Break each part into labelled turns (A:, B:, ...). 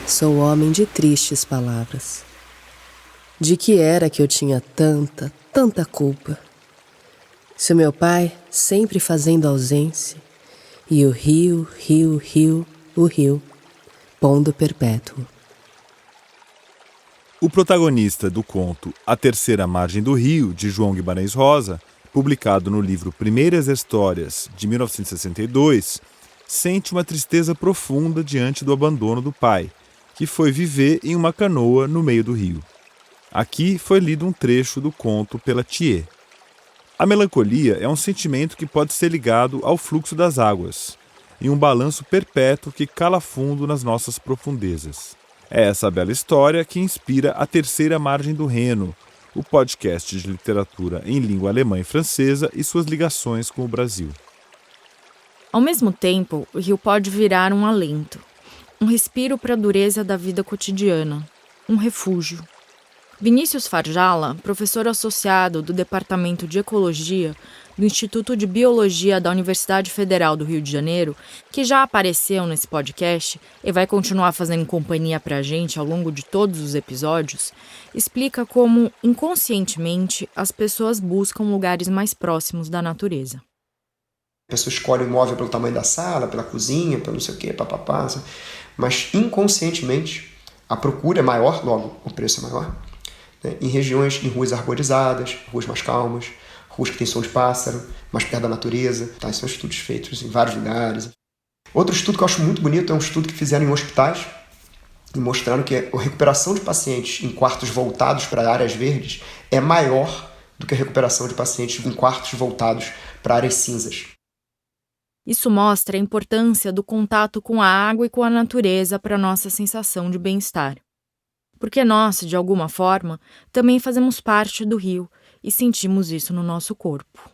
A: Sou homem de tristes palavras. De que era que eu tinha tanta culpa? Se o meu pai sempre fazendo ausência, e o rio, o rio, pondo perpétuo.
B: O protagonista do conto A Terceira Margem do Rio, de João Guimarães Rosa, publicado no livro Primeiras Histórias, de 1962, sente uma tristeza profunda diante do abandono do pai, que foi viver em uma canoa no meio do rio. Aqui foi lido um trecho do conto pela Thiers. A melancolia é um sentimento que pode ser ligado ao fluxo das águas, em um balanço perpétuo que cala fundo nas nossas profundezas. É essa bela história que inspira A Terceira Margem do Reno, o podcast de literatura em língua alemã e francesa e suas ligações com o Brasil.
C: Ao mesmo tempo, o rio pode virar um alento, um respiro para a dureza da vida cotidiana, um refúgio. Vinícius Farjala, professor associado do Departamento de Ecologia do Instituto de Biologia da Universidade Federal do Rio de Janeiro, que já apareceu nesse podcast e vai continuar fazendo companhia para a gente ao longo de todos os episódios, explica como, inconscientemente, as pessoas buscam lugares mais próximos da natureza.
D: A pessoa escolhe o imóvel pelo tamanho da sala, pela cozinha, pelo não sei o quê, papapá, mas inconscientemente a procura é maior, logo o preço é maior, né? Em regiões, em ruas arborizadas, ruas mais calmas, ruas que tem som de pássaro, mais perto da natureza. Tá? Esses são estudos feitos em vários lugares. Outro estudo que eu acho muito bonito é um estudo que fizeram em hospitais e mostrando que a recuperação de pacientes em quartos voltados para áreas verdes é maior do que a recuperação de pacientes em quartos voltados para áreas cinzas.
C: Isso mostra a importância do contato com a água e com a natureza para a nossa sensação de bem-estar. Porque nós, de alguma forma, também fazemos parte do rio e sentimos isso no nosso corpo.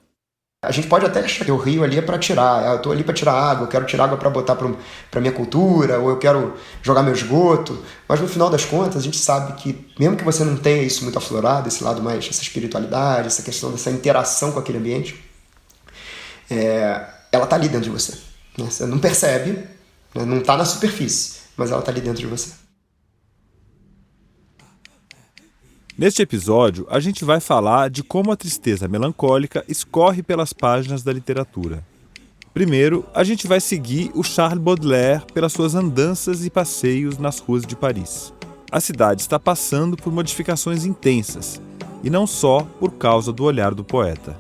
D: A gente pode até achar que o rio ali é para tirar, eu estou ali para tirar água, eu quero tirar água para botar para minha cultura, ou eu quero jogar meu esgoto, mas no final das contas a gente sabe que, mesmo que você não tenha isso muito aflorado, esse lado mais, essa espiritualidade, essa questão dessa interação com aquele ambiente, ela está ali dentro de você. Né? Você não percebe, né? Não está na superfície, mas ela está ali dentro de você.
B: Neste episódio, a gente vai falar de como a tristeza melancólica escorre pelas páginas da literatura. Primeiro, a gente vai seguir o Charles Baudelaire pelas suas andanças e passeios nas ruas de Paris. A cidade está passando por modificações intensas, e não só por causa do olhar do poeta.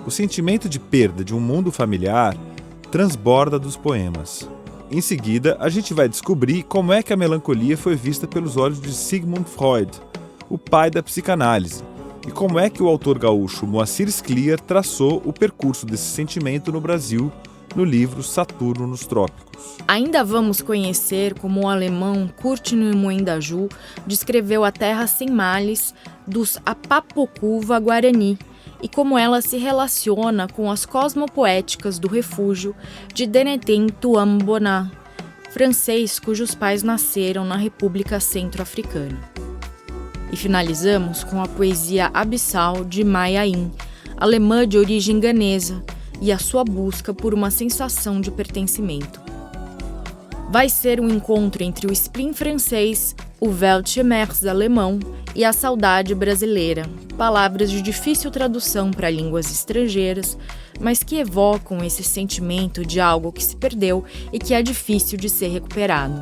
B: O sentimento de perda de um mundo familiar transborda dos poemas. Em seguida, a gente vai descobrir como é que a melancolia foi vista pelos olhos de Sigmund Freud, o pai da psicanálise, e como é que o autor gaúcho Moacir Scliar traçou o percurso desse sentimento no Brasil no livro Saturno nos Trópicos.
C: Ainda vamos conhecer como o alemão Kurt Neumann Daju descreveu a terra sem males dos Apapocuva Guarani e como ela se relaciona com as cosmopoéticas do refúgio de Denetem Tuamboná, francês cujos pais nasceram na República Centro-Africana. E finalizamos com a poesia abissal de Maya Angelou, alemã de origem ganesa, e a sua busca por uma sensação de pertencimento. Vai ser um encontro entre o spleen francês, o Weltschmerz alemão e a saudade brasileira, palavras de difícil tradução para línguas estrangeiras, mas que evocam esse sentimento de algo que se perdeu e que é difícil de ser recuperado.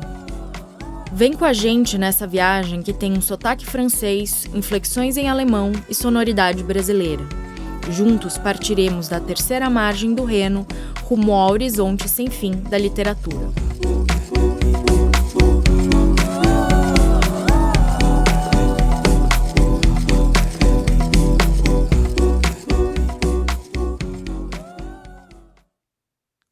C: Vem com a gente nessa viagem que tem um sotaque francês, inflexões em alemão e sonoridade brasileira. Juntos partiremos da terceira margem do Reno rumo ao horizonte sem fim da literatura.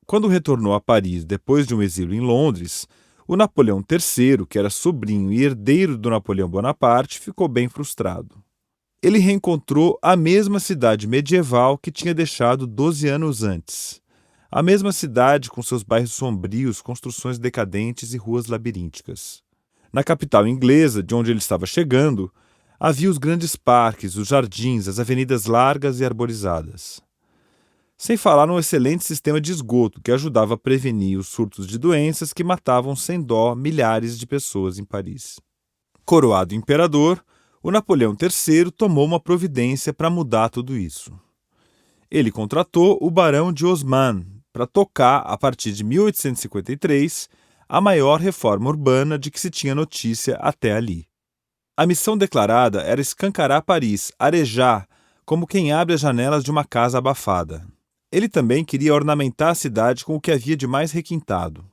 B: Quando retornou a Paris depois de um exílio em Londres, o Napoleão III, que era sobrinho e herdeiro do Napoleão Bonaparte, ficou bem frustrado. Ele reencontrou a mesma cidade medieval que tinha deixado 12 anos antes. A mesma cidade com seus bairros sombrios, construções decadentes e ruas labirínticas. Na capital inglesa, de onde ele estava chegando, havia os grandes parques, os jardins, as avenidas largas e arborizadas. Sem falar no excelente sistema de esgoto que ajudava a prevenir os surtos de doenças que matavam sem dó milhares de pessoas em Paris. Coroado imperador, o Napoleão III tomou uma providência para mudar tudo isso. Ele contratou o Barão de Haussmann para tocar, a partir de 1853, a maior reforma urbana de que se tinha notícia até ali. A missão declarada era escancarar Paris, arejar, como quem abre as janelas de uma casa abafada. Ele também queria ornamentar a cidade com o que havia de mais requintado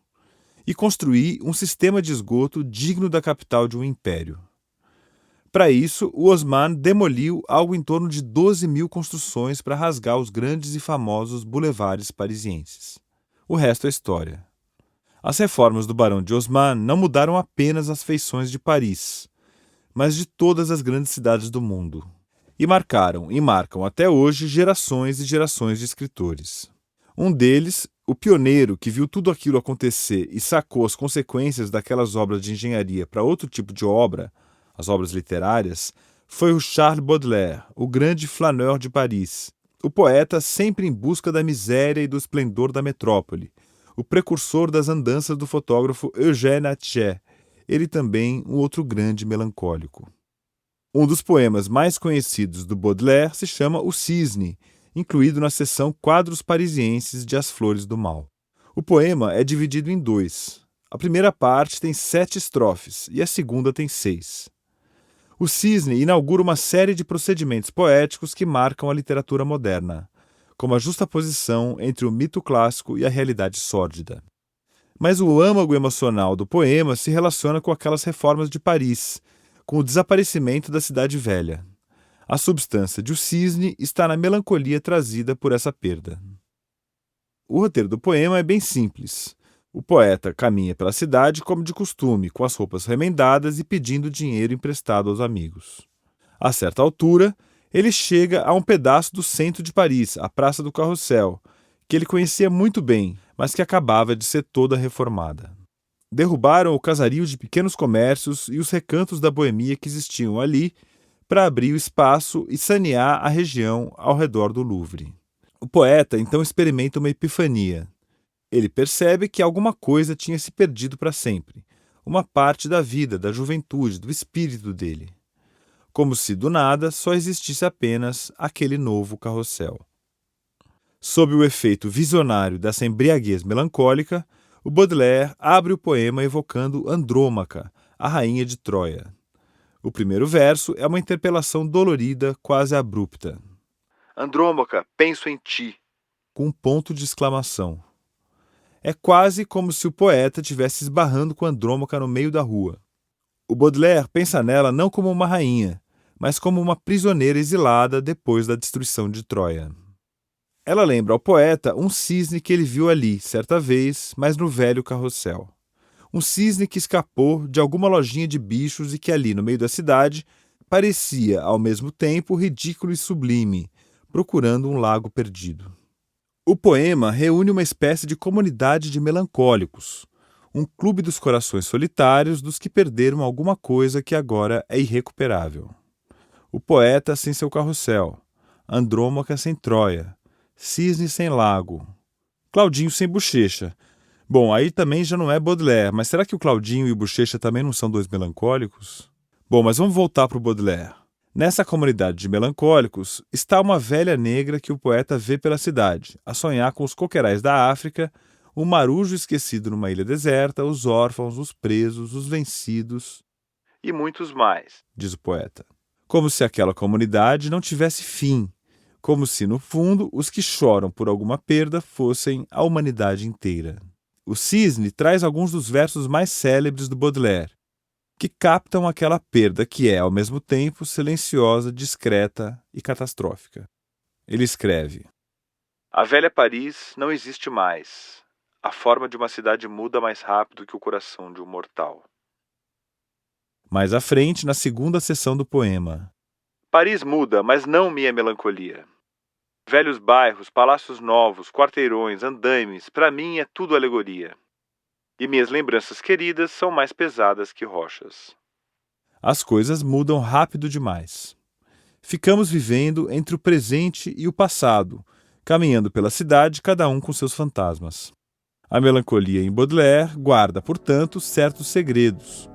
B: e construir um sistema de esgoto digno da capital de um império. Para isso, o Haussmann demoliu algo em torno de 12.000 construções para rasgar os grandes e famosos boulevards parisienses. O resto é história. As reformas do Barão de Haussmann não mudaram apenas as feições de Paris, mas de todas as grandes cidades do mundo. E marcaram e marcam até hoje gerações e gerações de escritores. Um deles, o pioneiro que viu tudo aquilo acontecer e sacou as consequências daquelas obras de engenharia para outro tipo de obra, as obras literárias, foi o Charles Baudelaire, o grande flaneur de Paris, o poeta sempre em busca da miséria e do esplendor da metrópole, o precursor das andanças do fotógrafo Eugène Atget, ele também um outro grande melancólico. Um dos poemas mais conhecidos do Baudelaire se chama O Cisne, incluído na seção Quadros Parisienses de As Flores do Mal. O poema é dividido em dois. A primeira parte tem 7 estrofes e a segunda tem 6. O Cisne inaugura uma série de procedimentos poéticos que marcam a literatura moderna, como a justaposição entre o mito clássico e a realidade sórdida. Mas o âmago emocional do poema se relaciona com aquelas reformas de Paris, com o desaparecimento da cidade velha. A substância de O Cisne está na melancolia trazida por essa perda. O roteiro do poema é bem simples. O poeta caminha pela cidade como de costume, com as roupas remendadas e pedindo dinheiro emprestado aos amigos. A certa altura, ele chega a um pedaço do centro de Paris, a Praça do Carrossel, que ele conhecia muito bem, mas que acabava de ser toda reformada. Derrubaram o casario de pequenos comércios e os recantos da boemia que existiam ali para abrir o espaço e sanear a região ao redor do Louvre. O poeta então experimenta uma epifania. Ele percebe que alguma coisa tinha se perdido para sempre, uma parte da vida, da juventude, do espírito dele. Como se do nada só existisse apenas aquele novo carrossel. Sob o efeito visionário dessa embriaguez melancólica, o Baudelaire abre o poema evocando Andrômaca, a rainha de Troia. O primeiro verso é uma interpelação dolorida, quase abrupta. Andrômaca, penso em ti, com um ponto de exclamação. É quase como se o poeta estivesse esbarrando com Andrômaca no meio da rua. O Baudelaire pensa nela não como uma rainha, mas como uma prisioneira exilada depois da destruição de Troia. Ela lembra ao poeta um cisne que ele viu ali, certa vez, mas no velho carrossel. Um cisne que escapou de alguma lojinha de bichos e que ali, no meio da cidade, parecia, ao mesmo tempo, ridículo e sublime, procurando um lago perdido. O poema reúne uma espécie de comunidade de melancólicos, um clube dos corações solitários dos que perderam alguma coisa que agora é irrecuperável. O poeta sem seu carrossel, Andrômaca sem Troia, Cisne sem lago, Claudinho sem bochecha. Bom, aí também já não é Baudelaire, mas será que o Claudinho e o Bochecha também não são dois melancólicos? Bom, mas vamos voltar para o Baudelaire. Nessa comunidade de melancólicos está uma velha negra que o poeta vê pela cidade, a sonhar com os coqueirais da África, um marujo esquecido numa ilha deserta, os órfãos, os presos, os vencidos e muitos mais, diz o poeta. Como se aquela comunidade não tivesse fim, como se, no fundo, os que choram por alguma perda fossem a humanidade inteira. O Cisne traz alguns dos versos mais célebres do Baudelaire, que captam aquela perda que é, ao mesmo tempo, silenciosa, discreta e catastrófica. Ele escreve: A velha Paris não existe mais. A forma de uma cidade muda mais rápido que o coração de um mortal. Mais à frente, na segunda seção do poema: Paris muda, mas não minha melancolia. Velhos bairros, palácios novos, quarteirões, andaimes, para mim é tudo alegoria. E minhas lembranças queridas são mais pesadas que rochas. As coisas mudam rápido demais. Ficamos vivendo entre o presente e o passado, caminhando pela cidade, cada um com seus fantasmas. A melancolia em Baudelaire guarda, portanto, certos segredos.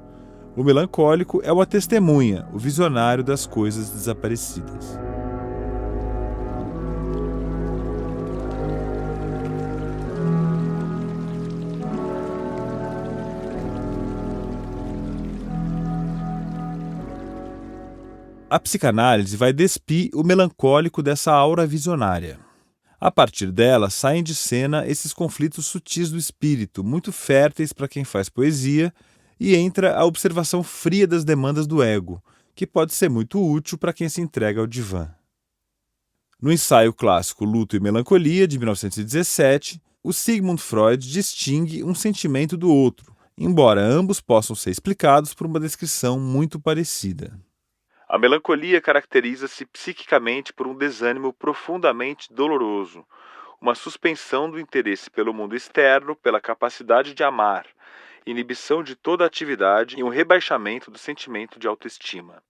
B: O melancólico é uma testemunha, o visionário das coisas desaparecidas. A psicanálise vai despir o melancólico dessa aura visionária. A partir dela, saem de cena esses conflitos sutis do espírito, muito férteis para quem faz poesia, e entra a observação fria das demandas do ego, que pode ser muito útil para quem se entrega ao divã. No ensaio clássico Luto e Melancolia, de 1917, o Sigmund Freud distingue um sentimento do outro, embora ambos possam ser explicados por uma descrição muito parecida. A melancolia caracteriza-se psiquicamente por um desânimo profundamente doloroso, uma suspensão do interesse pelo mundo externo, pela capacidade de amar, inibição de toda atividade e um rebaixamento do sentimento de autoestima.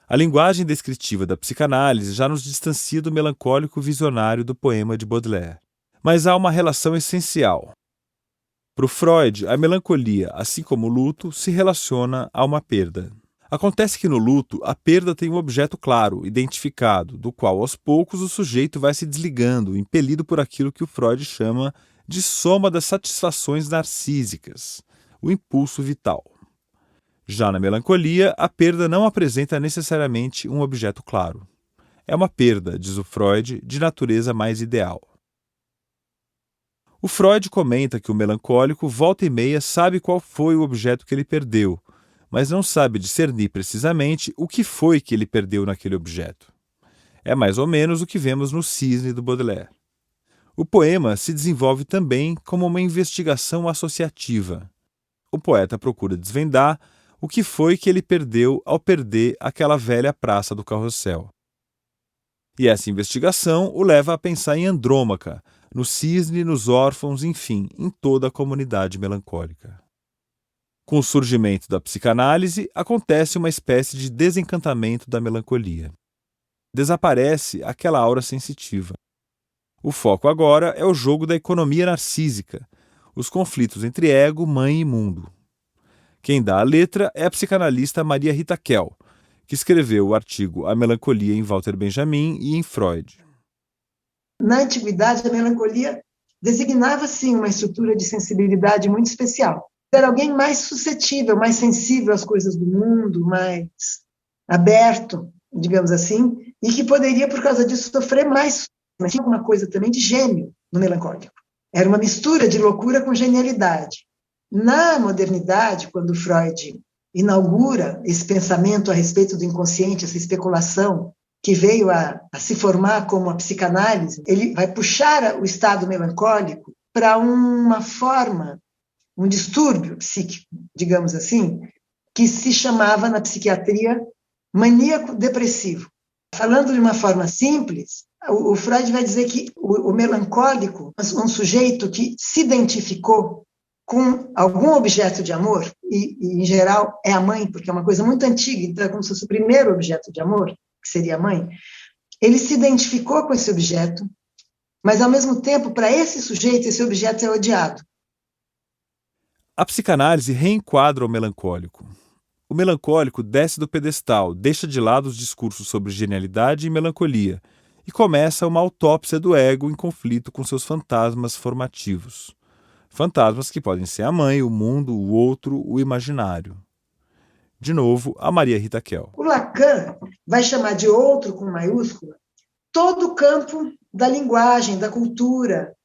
B: A linguagem descritiva da psicanálise já nos distancia do melancólico visionário do poema de Baudelaire. Mas há uma relação essencial. Para o Freud, a melancolia, assim como o luto, se relaciona a uma perda. Acontece que no luto, a perda tem um objeto claro, identificado, do qual aos poucos o sujeito vai se desligando, impelido por aquilo que o Freud chama de soma das satisfações narcísicas, o impulso vital. Já na melancolia, a perda não apresenta necessariamente um objeto claro. É uma perda, diz o Freud, de natureza mais ideal. O Freud comenta que o melancólico volta e meia sabe qual foi o objeto que ele perdeu, mas não sabe discernir precisamente o que foi que ele perdeu naquele objeto. É mais ou menos o que vemos no Cisne do Baudelaire. O poema se desenvolve também como uma investigação associativa. O poeta procura desvendar o que foi que ele perdeu ao perder aquela velha praça do Carrossel. E essa investigação o leva a pensar em Andrômaca, no cisne, nos órfãos, enfim, em toda a comunidade melancólica. Com o surgimento da psicanálise, acontece uma espécie de desencantamento da melancolia. Desaparece aquela aura sensitiva. O foco agora é o jogo da economia narcísica, os conflitos entre ego, mãe e mundo. Quem dá a letra é a psicanalista Maria Rita Kell, que escreveu o artigo A Melancolia em Walter Benjamin e em Freud.
E: Na antiguidade, a melancolia designava, sim, uma estrutura de sensibilidade muito especial. Era alguém mais suscetível, mais sensível às coisas do mundo, mais aberto, digamos assim, e que poderia, por causa disso, sofrer mais. Mas tinha alguma coisa também de gênio no melancólico. Era uma mistura de loucura com genialidade. Na modernidade, quando Freud inaugura esse pensamento a respeito do inconsciente, essa especulação que veio a se formar como a psicanálise, ele vai puxar o estado melancólico para uma forma, um distúrbio psíquico, digamos assim, que se chamava na psiquiatria maníaco-depressivo. Falando de uma forma simples, o Freud vai dizer que o melancólico, um sujeito que se identificou com algum objeto de amor, e em geral é a mãe, porque é uma coisa muito antiga, então é como se fosse o primeiro objeto de amor, que seria a mãe, ele se identificou com esse objeto, mas ao mesmo tempo, para esse sujeito, esse objeto é odiado.
B: A psicanálise reenquadra o melancólico. O melancólico desce do pedestal, deixa de lado os discursos sobre genialidade e melancolia e começa uma autópsia do ego em conflito com seus fantasmas formativos. Fantasmas que podem ser a mãe, o mundo, o outro, o imaginário. De novo, a Maria Rita Kell.
E: O Lacan vai chamar de outro com maiúscula todo o campo da linguagem, da cultura,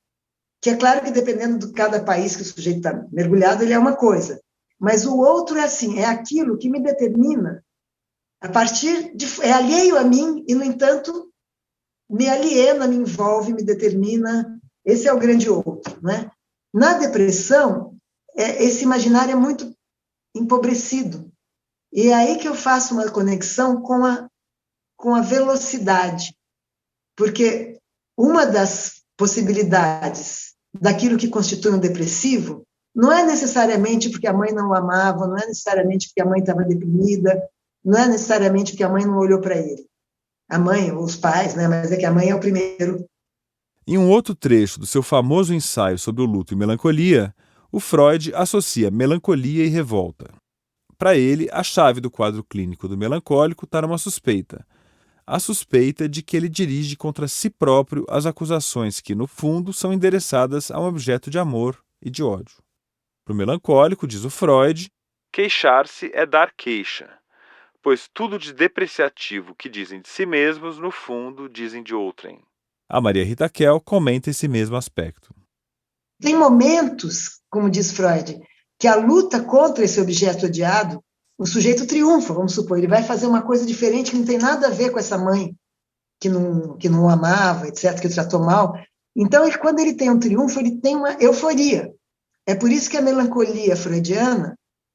E: que é claro que dependendo de cada país que o sujeito está mergulhado, ele é uma coisa. Mas o outro é assim, é aquilo que me determina a partir de... é alheio a mim e, no entanto, me aliena, me envolve, me determina. Esse é o grande outro, né? Na depressão, esse imaginário é muito empobrecido. E é aí que eu faço uma conexão com a velocidade. Porque uma das possibilidades daquilo que constitui um depressivo não é necessariamente porque a mãe não o amava, não é necessariamente porque a mãe estava deprimida, não é necessariamente porque a mãe não olhou para ele. A mãe, ou os pais, né? Mas é que a mãe é o primeiro.
B: Em um outro trecho do seu famoso ensaio sobre o luto e melancolia, o Freud associa melancolia e revolta. Para ele, a chave do quadro clínico do melancólico está numa suspeita. A suspeita de que ele dirige contra si próprio as acusações que, no fundo, são endereçadas a um objeto de amor e de ódio. Para o melancólico, diz o Freud, queixar-se é dar queixa, pois tudo de depreciativo que dizem de si mesmos, no fundo, dizem de outrem. A Maria Rita Kell comenta esse mesmo aspecto.
E: Tem momentos, como diz Freud, que a luta contra esse objeto odiado, o sujeito triunfa, vamos supor, ele vai fazer uma coisa diferente que não tem nada a ver com essa mãe que não o amava, etc., que o tratou mal. Então, quando ele tem um triunfo, ele tem uma euforia. É por isso que a melancolia freudiana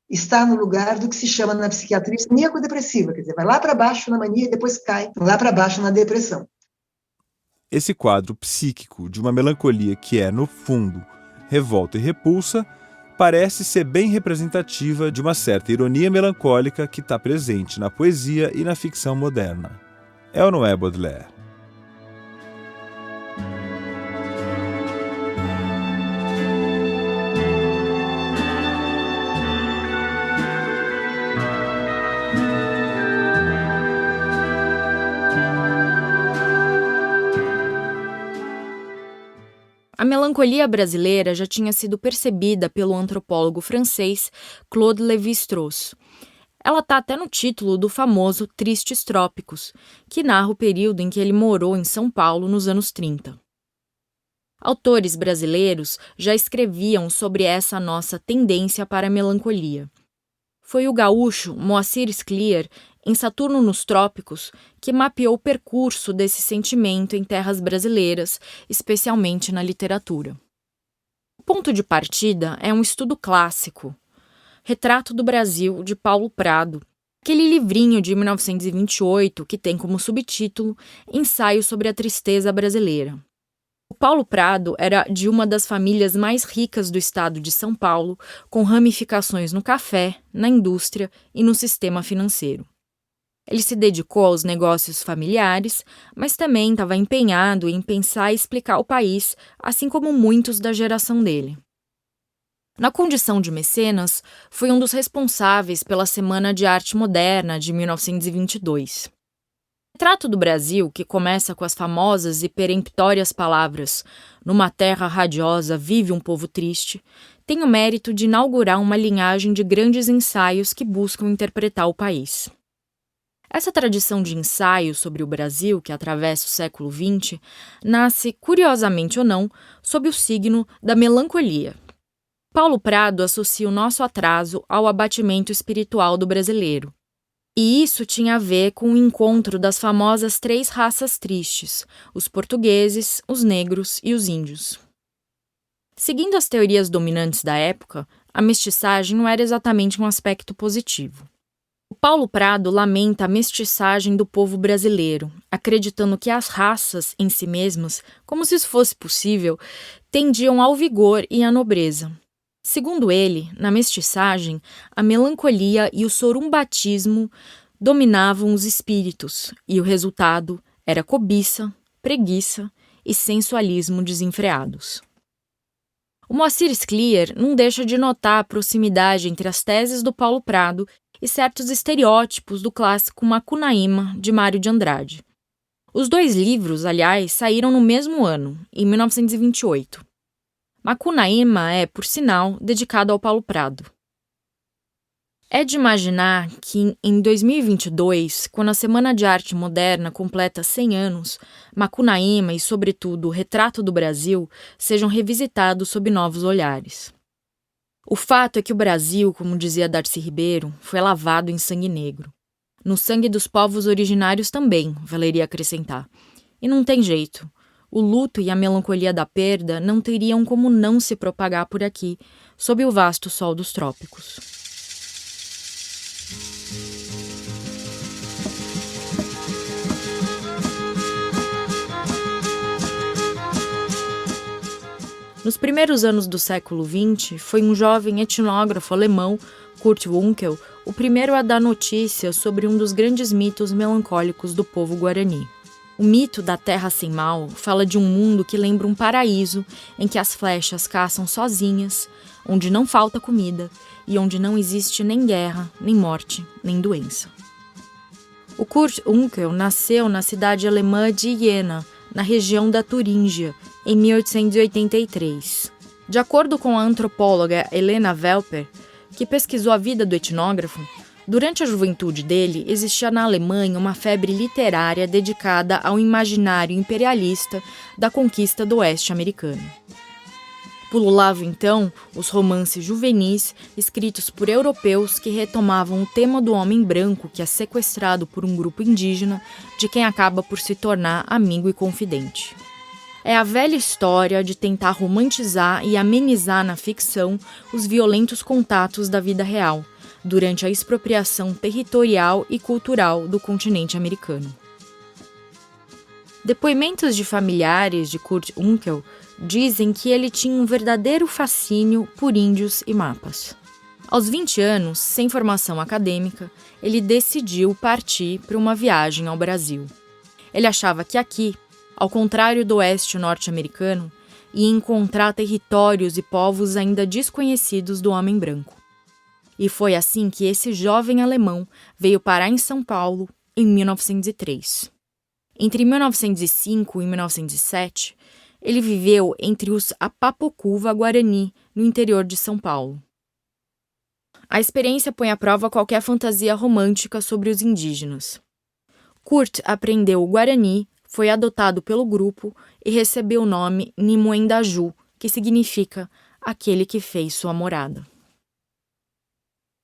E: está no lugar do que se chama na psiquiatria maníaco-depressiva, quer dizer, vai lá para baixo na mania e depois cai lá para baixo na depressão.
B: Esse quadro psíquico de uma melancolia que é, no fundo, revolta e repulsa, parece ser bem representativa de uma certa ironia melancólica que está presente na poesia e na ficção moderna. É ou não é, Baudelaire?
C: A melancolia brasileira já tinha sido percebida pelo antropólogo francês Claude Lévi-Strauss. Ela está até no título do famoso Tristes Trópicos, que narra o período em que ele morou em São Paulo nos anos 30. Autores brasileiros já escreviam sobre essa nossa tendência para a melancolia. Foi o gaúcho Moacir Scliar, em Saturno nos Trópicos, que mapeou o percurso desse sentimento em terras brasileiras, especialmente na literatura. O ponto de partida é um estudo clássico, Retrato do Brasil, de Paulo Prado, aquele livrinho de 1928 que tem como subtítulo Ensaio sobre a Tristeza Brasileira. O Paulo Prado era de uma das famílias mais ricas do estado de São Paulo, com ramificações no café, na indústria e no sistema financeiro. Ele se dedicou aos negócios familiares, mas também estava empenhado em pensar e explicar o país, assim como muitos da geração dele. Na condição de mecenas, foi um dos responsáveis pela Semana de Arte Moderna de 1922. O Retrato do Brasil, que começa com as famosas e peremptórias palavras "Numa terra radiosa vive um povo triste", tem o mérito de inaugurar uma linhagem de grandes ensaios que buscam interpretar o país. Essa tradição de ensaio sobre o Brasil, que atravessa o século XX, nasce, curiosamente ou não, sob o signo da melancolia. Paulo Prado associa o nosso atraso ao abatimento espiritual do brasileiro. E isso tinha a ver com o encontro das famosas 3 raças tristes, os portugueses, os negros e os índios. Seguindo as teorias dominantes da época, a mestiçagem não era exatamente um aspecto positivo. O Paulo Prado lamenta a mestiçagem do povo brasileiro, acreditando que as raças em si mesmas, como se isso fosse possível, tendiam ao vigor e à nobreza. Segundo ele, na mestiçagem, a melancolia e o sorumbatismo dominavam os espíritos, e o resultado era cobiça, preguiça e sensualismo desenfreados. O Moacir Scliar não deixa de notar a proximidade entre as teses do Paulo Prado e certos estereótipos do clássico Macunaíma, de Mário de Andrade. Os 2 livros, aliás, saíram no mesmo ano, em 1928. Macunaíma é, por sinal, dedicado ao Paulo Prado. É de imaginar que, em 2022, quando a Semana de Arte Moderna completa 100 anos, Macunaíma e, sobretudo, o Retrato do Brasil sejam revisitados sob novos olhares. O fato é que o Brasil, como dizia Darcy Ribeiro, foi lavado em sangue negro. No sangue dos povos originários também, valeria acrescentar. E não tem jeito. O luto e a melancolia da perda não teriam como não se propagar por aqui, sob o vasto sol dos trópicos. Nos primeiros anos do século XX, foi um jovem etnógrafo alemão, Kurt Wunkel, o primeiro a dar notícia sobre um dos grandes mitos melancólicos do povo guarani. O mito da Terra Sem Mal fala de um mundo que lembra um paraíso em que as flechas caçam sozinhas, onde não falta comida e onde não existe nem guerra, nem morte, nem doença. O Kurt Unkel nasceu na cidade alemã de Jena, na região da Turíngia, em 1883. De acordo com a antropóloga Helena Welper, que pesquisou a vida do etnógrafo, durante a juventude dele existia na Alemanha uma febre literária dedicada ao imaginário imperialista da conquista do oeste americano. Pululavam então os romances juvenis escritos por europeus que retomavam o tema do homem branco que é sequestrado por um grupo indígena de quem acaba por se tornar amigo e confidente. É a velha história de tentar romantizar e amenizar na ficção os violentos contatos da vida real, durante a expropriação territorial e cultural do continente americano. Depoimentos de familiares de Kurt Unkel dizem que ele tinha um verdadeiro fascínio por índios e mapas. Aos 20 anos, sem formação acadêmica, ele decidiu partir para uma viagem ao Brasil. Ele achava que aqui, ao contrário do oeste norte-americano, ia encontrar territórios e povos ainda desconhecidos do homem branco. E foi assim que esse jovem alemão veio parar em São Paulo em 1903. Entre 1905 e 1907, ele viveu entre os Apapocuva Guarani, no interior de São Paulo. A experiência põe à prova qualquer fantasia romântica sobre os indígenas. Kurt aprendeu o Guarani, foi adotado pelo grupo e recebeu o nome Nimoendaju, que significa aquele que fez sua morada.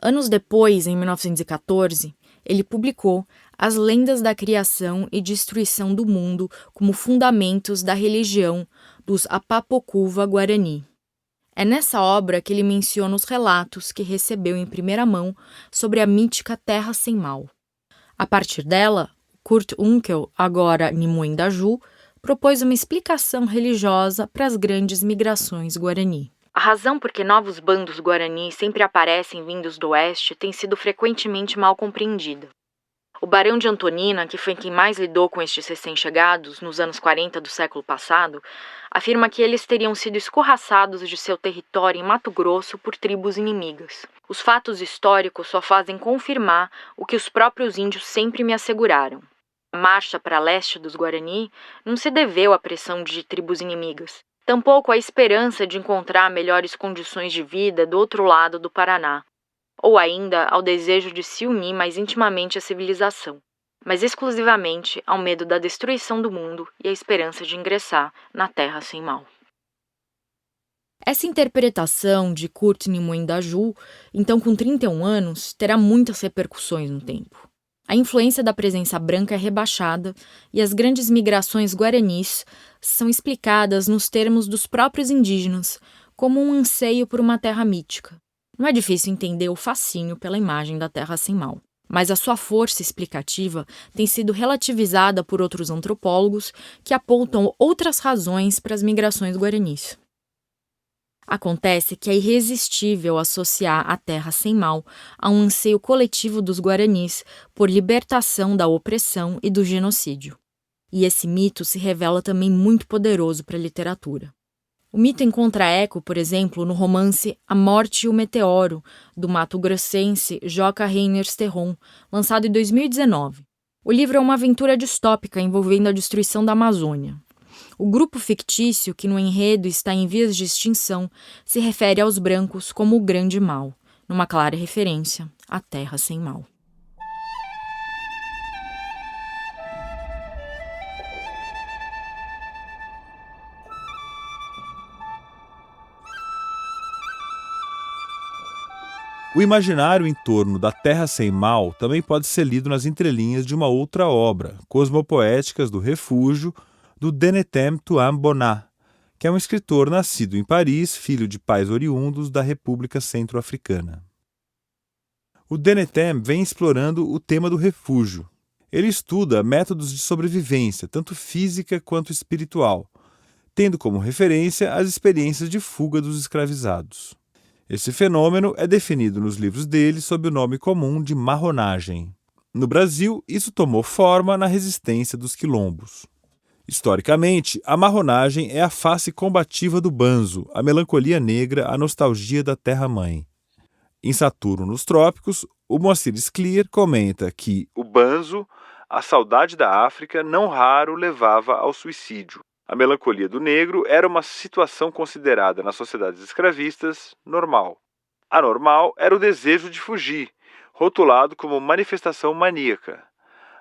C: Anos depois, em 1914, ele publicou As Lendas da Criação e Destruição do Mundo como fundamentos da religião dos Apapocuva Guarani. É nessa obra que ele menciona os relatos que recebeu em primeira mão sobre a mítica Terra Sem Mal. A partir dela, Kurt Unkel, agora Nimoendaju, propôs uma explicação religiosa para as grandes migrações guarani. A razão por que novos bandos guarani sempre aparecem vindos do oeste tem sido frequentemente mal compreendida. O Barão de Antonina, que foi quem mais lidou com estes recém-chegados nos anos 40 do século passado, afirma que eles teriam sido escorraçados de seu território em Mato Grosso por tribos inimigas. Os fatos históricos só fazem confirmar o que os próprios índios sempre me asseguraram. A marcha para leste dos Guarani não se deveu à pressão de tribos inimigas, tampouco à esperança de encontrar melhores condições de vida do outro lado do Paraná, ou ainda ao desejo de se unir mais intimamente à civilização, mas exclusivamente ao medo da destruição do mundo e à esperança de ingressar na Terra Sem Mal. Essa interpretação de Kurt Nimoendaju, então com 31 anos, terá muitas repercussões no tempo. A influência da presença branca é rebaixada e as grandes migrações guaranis são explicadas nos termos dos próprios indígenas como um anseio por uma terra mítica. Não é difícil entender o fascínio pela imagem da Terra Sem Mal, mas a sua força explicativa tem sido relativizada por outros antropólogos que apontam outras razões para as migrações guaranis. Acontece que é irresistível associar a Terra Sem Mal a um anseio coletivo dos guaranis por libertação da opressão e do genocídio. E esse mito se revela também muito poderoso para a literatura. O mito encontra eco, por exemplo, no romance A Morte e o Meteoro, do mato-grossense Joca Reiners Terron, lançado em 2019. O livro é uma aventura distópica envolvendo a destruição da Amazônia. O grupo fictício, que no enredo está em vias de extinção, se refere aos brancos como o grande mal, numa clara referência à Terra Sem Mal.
B: O imaginário em torno da Terra Sem Mal também pode ser lido nas entrelinhas de uma outra obra, Cosmopoéticas do Refúgio, do Denetem Tuam Bonat, que é um escritor nascido em Paris, filho de pais oriundos da República Centro-Africana. O Denetem vem explorando o tema do refúgio. Ele estuda métodos de sobrevivência, tanto física quanto espiritual, tendo como referência as experiências de fuga dos escravizados. Esse fenômeno é definido nos livros dele sob o nome comum de marronagem. No Brasil, isso tomou forma na resistência dos quilombos. Historicamente, a marronagem é a face combativa do banzo, a melancolia negra, a nostalgia da terra-mãe. Em Saturno nos Trópicos, o Moacir Scliar comenta que o banzo, a saudade da África, não raro levava ao suicídio. A melancolia do negro era uma situação considerada nas sociedades escravistas normal. Anormal era o desejo de fugir, rotulado como manifestação maníaca.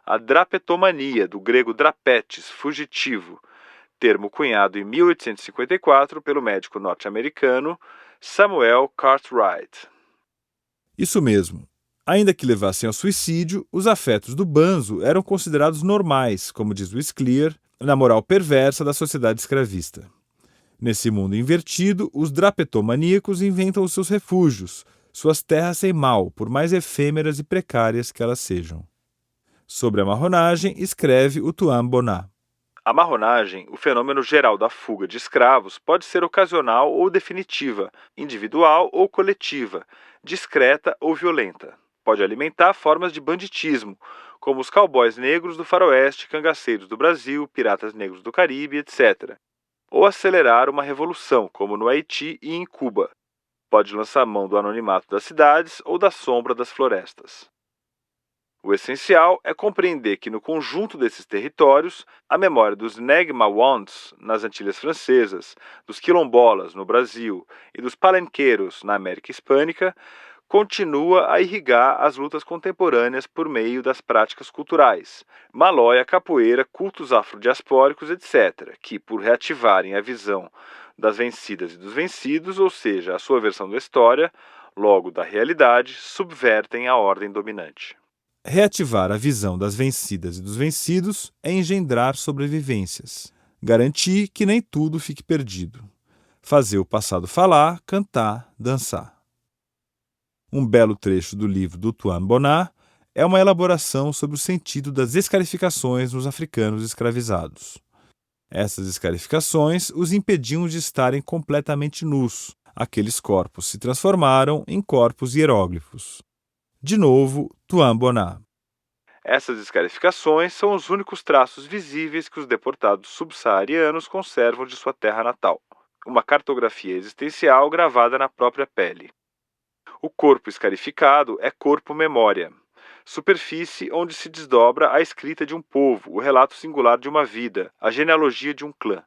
B: A drapetomania, do grego drapetes, fugitivo, termo cunhado em 1854 pelo médico norte-americano Samuel Cartwright. Isso mesmo. Ainda que levassem ao suicídio, os afetos do banzo eram considerados normais, como diz o Scliar, na moral perversa da sociedade escravista. Nesse mundo invertido, os drapetomaníacos inventam os seus refúgios, suas terras sem mal, por mais efêmeras e precárias que elas sejam. Sobre a marronagem, escreve o Tuan Bonat. A marronagem, o fenômeno geral da fuga de escravos, pode ser ocasional ou definitiva, individual ou coletiva, discreta ou violenta. Pode alimentar formas de banditismo, como os cowboys negros do faroeste, cangaceiros do Brasil, piratas negros do Caribe, etc. Ou acelerar uma revolução, como no Haiti e em Cuba. Pode lançar mão do anonimato das cidades ou da sombra das florestas. O essencial é compreender que no conjunto desses territórios, a memória dos Neg-Maounds nas Antilhas Francesas, dos quilombolas no Brasil e dos palenqueiros na América Hispânica continua a irrigar as lutas contemporâneas por meio das práticas culturais, malóia, capoeira, cultos afrodiaspóricos, etc., que, por reativarem a visão das vencidas e dos vencidos, ou seja, a sua versão da história, logo da realidade, subvertem a ordem dominante. Reativar a visão das vencidas e dos vencidos é engendrar sobrevivências. Garantir que nem tudo fique perdido. Fazer o passado falar, cantar, dançar. Um belo trecho do livro do Tuan Bonat é uma elaboração sobre o sentido das escarificações nos africanos escravizados. Essas escarificações os impediam de estarem completamente nus. Aqueles corpos se transformaram em corpos hieróglifos. De novo, Tuan Bonat. Essas escarificações são os únicos traços visíveis que os deportados subsaarianos conservam de sua terra natal. Uma cartografia existencial gravada na própria pele. O corpo escarificado é corpo-memória, superfície onde se desdobra a escrita de um povo, o relato singular de uma vida, a genealogia de um clã.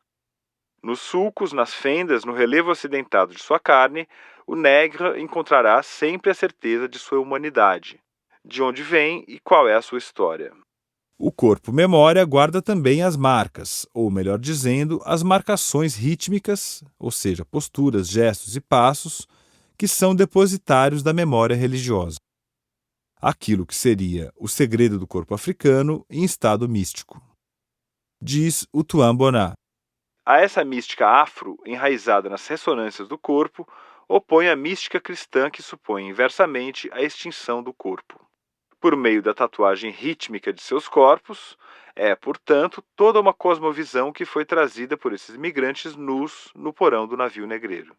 B: Nos sulcos, nas fendas, no relevo acidentado de sua carne, o nègre encontrará sempre a certeza de sua humanidade, de onde vem e qual é a sua história. O corpo-memória guarda também as marcas, ou melhor dizendo, as marcações rítmicas, ou seja, posturas, gestos e passos, que são depositários da memória religiosa. Aquilo que seria o segredo do corpo africano em estado místico. Diz o Tuan Bonat. A essa mística afro, enraizada nas ressonâncias do corpo, opõe a mística cristã que supõe inversamente a extinção do corpo. Por meio da tatuagem rítmica de seus corpos, é, portanto, toda uma cosmovisão que foi trazida por esses migrantes nus no porão do navio negreiro.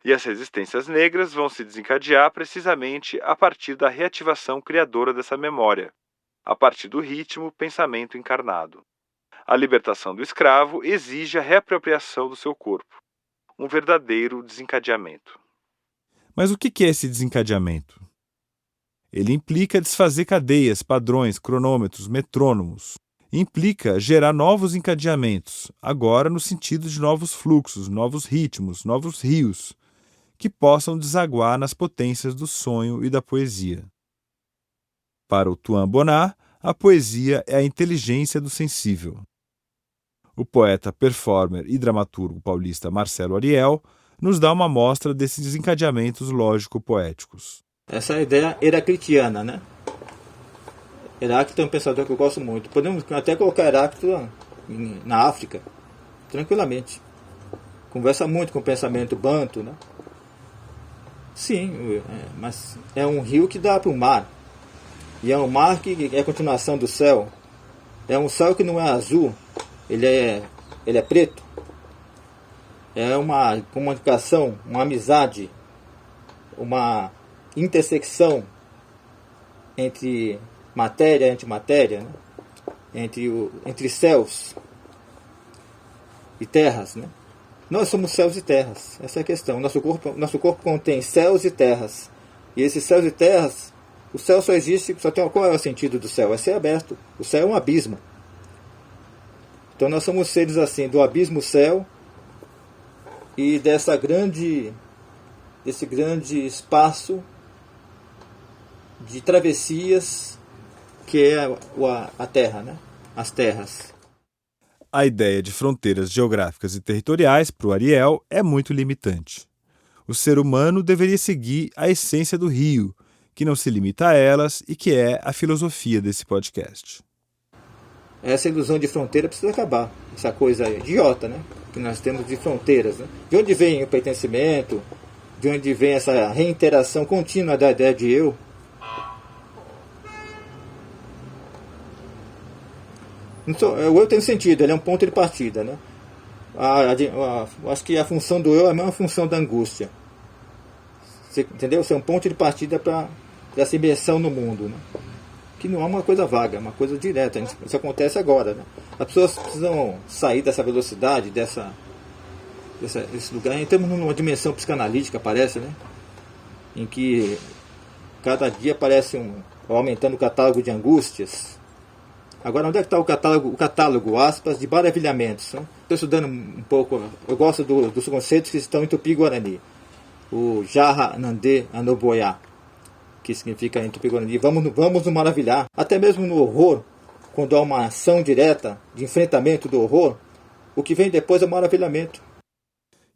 B: E as resistências negras vão se desencadear precisamente a partir da reativação criadora dessa memória, a partir do ritmo pensamento encarnado. A libertação do escravo exige a reapropriação do seu corpo, um verdadeiro desencadeamento. Mas o que é esse desencadeamento? Ele implica desfazer cadeias, padrões, cronômetros, metrônomos. Implica gerar novos encadeamentos, agora no sentido de novos fluxos, novos ritmos, novos rios, que possam desaguar nas potências do sonho e da poesia. Para o Tuan Bonat, a poesia é a inteligência do sensível. O poeta, performer e dramaturgo paulista Marcelo Ariel nos dá uma amostra desses desencadeamentos lógico-poéticos.
F: Essa é a ideia heraclitiana, né? Heráclito é um pensador que eu gosto muito. Podemos até colocar Heráclito na África, tranquilamente. Conversa muito com o pensamento banto, né? Sim, mas é um rio que dá para o mar. E é um mar que é a continuação do céu. É um céu que não é azul, ele é preto. É uma comunicação, uma amizade, uma intersecção entre matéria e antimatéria, né? Entre céus e terras, né? Nós somos céus e terras, essa é a questão. Nosso corpo contém céus e terras. E esses céus e terras, o céu só existe, qual é o sentido do céu? É ser aberto. O céu é um abismo. Então nós somos seres assim, do abismo céu e desse grande espaço de travessias que é a Terra, né? As terras.
B: A ideia de fronteiras geográficas e territoriais para o Ariel é muito limitante. O ser humano deveria seguir a essência do rio, que não se limita a elas e que é a filosofia desse podcast.
F: Essa ilusão de fronteira precisa acabar. Essa coisa idiota, né? Que nós temos de fronteiras. Né? De onde vem o pertencimento? De onde vem essa reiteração contínua da ideia de eu? O eu tem sentido, ele é um ponto de partida, né? Acho que a função do eu é a mesma função da angústia. Você, entendeu? Você é um ponto de partida para essa imersão no mundo, né? Que não é uma coisa vaga, é uma coisa direta. Isso acontece agora, né? As pessoas precisam sair dessa velocidade, desse lugar. Entramos numa dimensão psicanalítica, parece, né? Em que cada dia parece aumentando o catálogo de angústias. Agora, onde é que está o catálogo, aspas, de maravilhamentos? Né? Estou estudando um pouco, eu gosto dos conceitos que estão em Tupi-Guarani. O Jarra Nandê Anoboyá, que significa em Tupi-Guarani, vamos nos maravilhar. Até mesmo no horror, quando há uma ação direta de enfrentamento do horror, o que vem depois é o maravilhamento.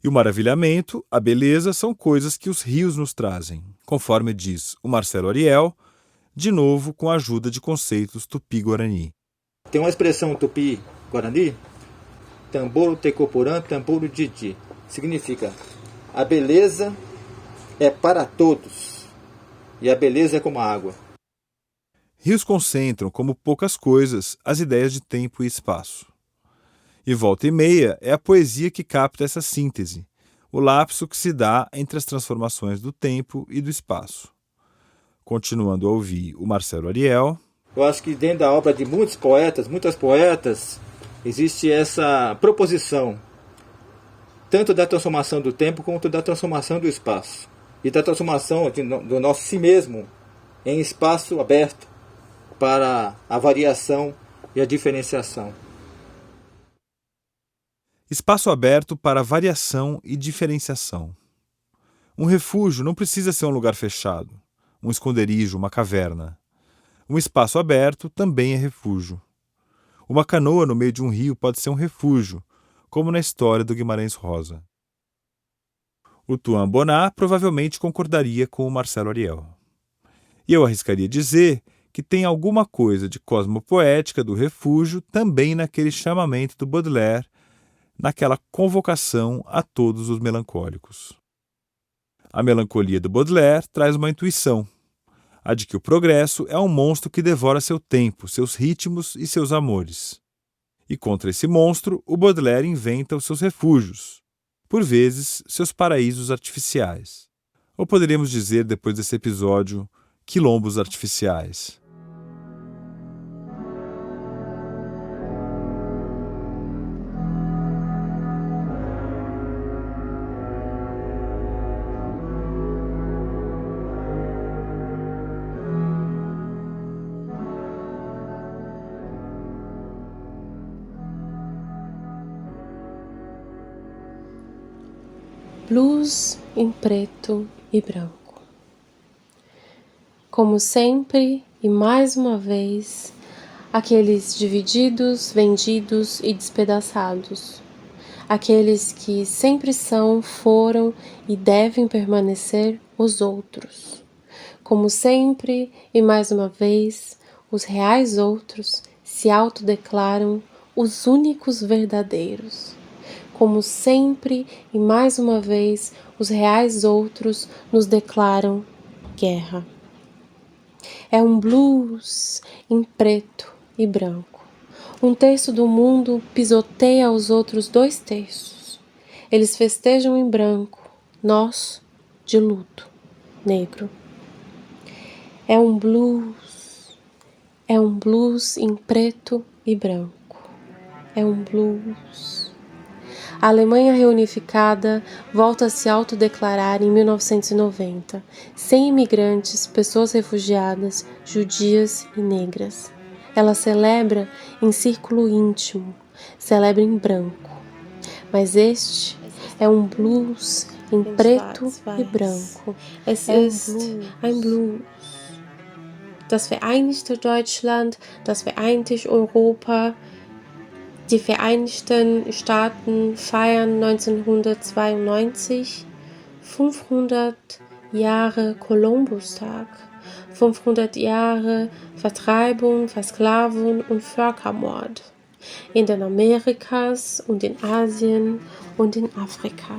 B: E o maravilhamento, a beleza, são coisas que os rios nos trazem, conforme diz o Marcelo Ariel, de novo com a ajuda de conceitos Tupi-Guarani.
F: Tem uma expressão Tupi-Guarani, Tamboro Tecoporã, Tamboro Didi. Significa, a beleza é para todos, e a beleza é como a água.
B: Rios concentram, como poucas coisas, as ideias de tempo e espaço. E volta e meia é a poesia que capta essa síntese, o lapso que se dá entre as transformações do tempo e do espaço. Continuando a ouvir o Marcelo Ariel.
F: Eu acho que dentro da obra de muitas poetas, existe essa proposição, tanto da transformação do tempo quanto da transformação do espaço. E da transformação do nosso si mesmo em espaço aberto para a variação e a diferenciação.
B: Espaço aberto para variação e diferenciação. Um refúgio não precisa ser um lugar fechado, um esconderijo, uma caverna. Um espaço aberto também é refúgio. Uma canoa no meio de um rio pode ser um refúgio, como na história do Guimarães Rosa. O Tuan Bonar provavelmente concordaria com o Marcelo Ariel. E eu arriscaria dizer que tem alguma coisa de cosmopoética do refúgio também naquele chamamento do Baudelaire, naquela convocação a todos os melancólicos. A melancolia do Baudelaire traz uma intuição, a de que o progresso é um monstro que devora seu tempo, seus ritmos e seus amores. E contra esse monstro, o Baudelaire inventa os seus refúgios, por vezes seus paraísos artificiais. Ou poderíamos dizer, depois desse episódio, quilombos artificiais.
G: Blues em preto e branco. Como sempre e mais uma vez, aqueles divididos, vendidos e despedaçados. Aqueles que sempre são, foram e devem permanecer os outros. Como sempre e mais uma vez, os reais outros se autodeclaram os únicos verdadeiros. Como sempre e mais uma vez, os reais outros nos declaram guerra. É um blues em preto e branco. Um terço do mundo pisoteia os outros 2 terços. Eles festejam em branco, nós de luto negro. É um blues É um blues em preto e branco. É um blues. A Alemanha reunificada volta a se autodeclarar em 1990, sem imigrantes, pessoas refugiadas, judias e negras. Ela celebra em círculo íntimo, celebra em branco. Mas este é um blues em preto e branco. Es ist ein Blues. Das Vereinigte Deutschland, das Vereinigte Europa, die Vereinigten Staaten feiern 1992 500 Jahre Kolumbustag, 500 Jahre Vertreibung, Versklavung und Völkermord in den Amerikas und in Asien und in Afrika.